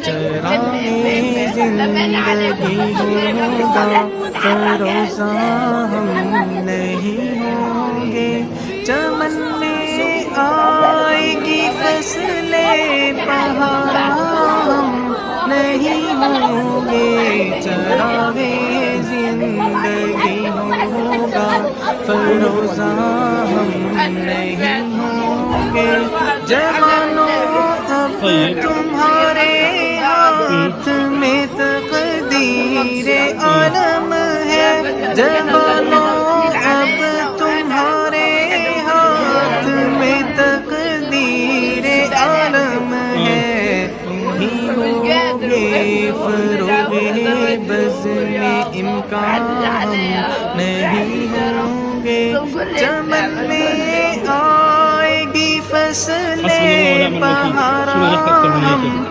चराए जिंदगी होगा फरोजा हम नहीं होंगे। चमन में आएगी फसलें बहार हम नहीं होंगे। चराए जिंदगी होगा फरोजा हम नहीं होंगे। जवानों अब तुम्हारे हाथ में तकदीरे आलम है। जवानों अब तुम्हारे हाथ में तकदीरे आलम है। तुम ही होगे फरोगे बज़ में इम्कान हम नहीं होंगे। चमन में आएगी फसलें बहार हम